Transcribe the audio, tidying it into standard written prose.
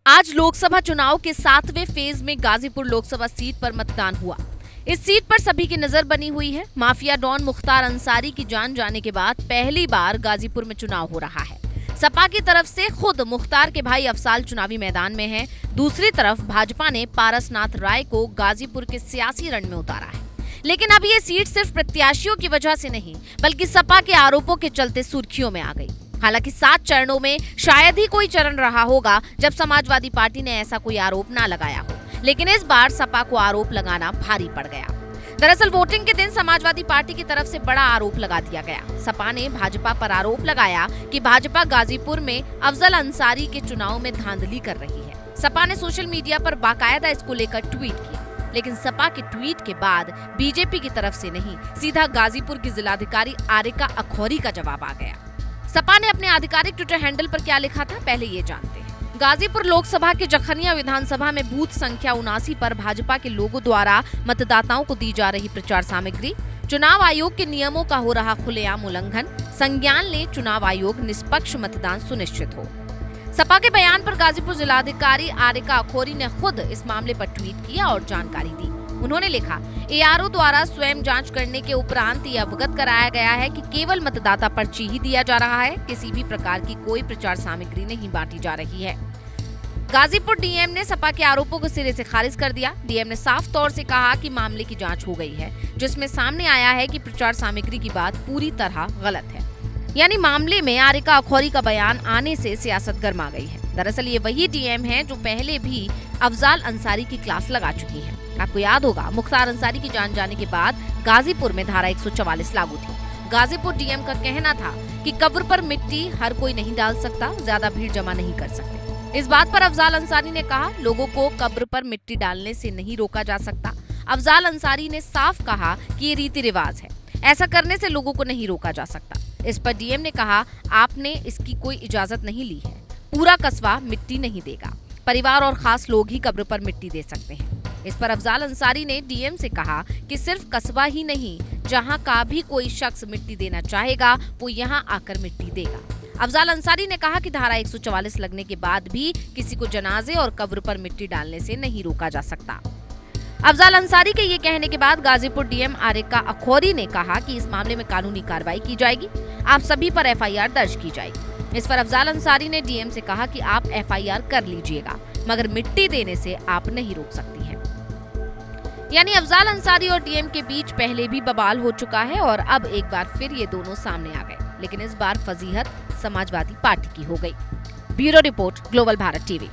आज लोकसभा चुनाव के 7वें फेज में गाजीपुर लोकसभा सीट पर मतदान हुआ। इस सीट पर सभी की नजर बनी हुई है। माफिया डॉन मुख्तार अंसारी की जान जाने के बाद पहली बार गाजीपुर में चुनाव हो रहा है। सपा की तरफ से खुद मुख्तार के भाई अफजाल चुनावी मैदान में हैं। दूसरी तरफ भाजपा ने पारसनाथ राय को गाजीपुर के सियासी रण में उतारा है। लेकिन अब ये सीट सिर्फ प्रत्याशियों की वजह से नहीं, बल्कि सपा के आरोपों के चलते सुर्खियों में आ गई। हालांकि 7 चरणों में शायद ही कोई चरण रहा होगा जब समाजवादी पार्टी ने ऐसा कोई आरोप ना लगाया हो, लेकिन इस बार सपा को आरोप लगाना भारी पड़ गया। दरअसल वोटिंग के दिन समाजवादी पार्टी की तरफ से बड़ा आरोप लगा दिया गया। सपा ने भाजपा पर आरोप लगाया कि भाजपा गाजीपुर में अफजल अंसारी के चुनाव में धांधली कर रही है। सपा ने सोशल मीडिया पर बाकायदा इसको लेकर ट्वीट किया, लेकिन सपा के ट्वीट के बाद बीजेपी की तरफ से नहीं, सीधा गाजीपुर की जिलाधिकारी आरिका अखौरी का जवाब आ गया। सपा ने अपने आधिकारिक ट्विटर हैंडल पर क्या लिखा था, पहले ये जानते हैं। गाजीपुर लोकसभा के जखनिया विधानसभा में बूथ संख्या 79 पर भाजपा के लोगों द्वारा मतदाताओं को दी जा रही प्रचार सामग्री, चुनाव आयोग के नियमों का हो रहा खुलेआम उल्लंघन, संज्ञान ले चुनाव आयोग निष्पक्ष मतदान सुनिश्चित हो। सपा के बयान पर गाजीपुर जिलाधिकारी आरिका अखौरी ने खुद इस मामले पर ट्वीट किया और जानकारी दी। उन्होंने लिखा, एआरओ द्वारा स्वयं जांच करने के उपरांत ये अवगत कराया गया है कि केवल मतदाता पर्ची ही दिया जा रहा है, किसी भी प्रकार की कोई प्रचार सामग्री नहीं बांटी जा रही है। गाजीपुर डीएम ने सपा के आरोपों को सिरे से खारिज कर दिया। डीएम ने साफ तौर से कहा कि मामले की जांच हो गई है, जिसमें सामने आया है कि प्रचार सामग्री की बात पूरी तरह गलत है। यानी मामले में आरिका अखौरी का बयान आने से सियासत गर्मा गई है। दरअसल ये वही डीएम है जो पहले भी अफजाल अंसारी की क्लास लगा चुकी है। आपको याद होगा, मुख्तार अंसारी की जान जाने के बाद गाजीपुर में धारा 144 लागू थी। गाजीपुर डीएम का कहना था कि कब्र पर मिट्टी हर कोई नहीं डाल सकता, ज्यादा भीड़ जमा नहीं कर सकते। इस बात पर अफजाल अंसारी ने कहा, लोगों को कब्र पर मिट्टी डालने से नहीं रोका जा सकता। अफजाल अंसारी ने साफ कहा कि ये रीति रिवाज है, ऐसा करने से लोगों को नहीं रोका जा सकता। इस पर डीएम ने कहा, आपने इसकी कोई इजाजत नहीं ली है, पूरा कस्बा मिट्टी नहीं देगा, परिवार और खास लोग ही कब्र पर मिट्टी दे सकते हैं। इस पर अफजाल अंसारी ने डीएम से कहा कि सिर्फ कस्बा ही नहीं, जहां का भी कोई शख्स मिट्टी देना चाहेगा वो यहां आकर मिट्टी देगा। अफजाल अंसारी ने कहा कि धारा 144 लगने के बाद भी किसी को जनाजे और कब्र पर मिट्टी डालने से नहीं रोका जा सकता। अफजाल अंसारी के ये कहने के बाद गाजीपुर डीएम आरिका अखौरी ने कहा कि इस मामले में कानूनी कार्रवाई की जाएगी, आप सभी पर एफआईआर दर्ज की जाएगी। इस पर अफजाल अंसारी ने डीएम से कहा कि आप एफआईआर कर लीजिएगा, मगर मिट्टी देने से आप नहीं रोक सकती हैं। यानी अफजाल अंसारी और डीएम के बीच पहले भी बवाल हो चुका है और अब एक बार फिर ये दोनों सामने आ गए, लेकिन इस बार फजीहत समाजवादी पार्टी की हो गई। Bureau report, global Bharat TV.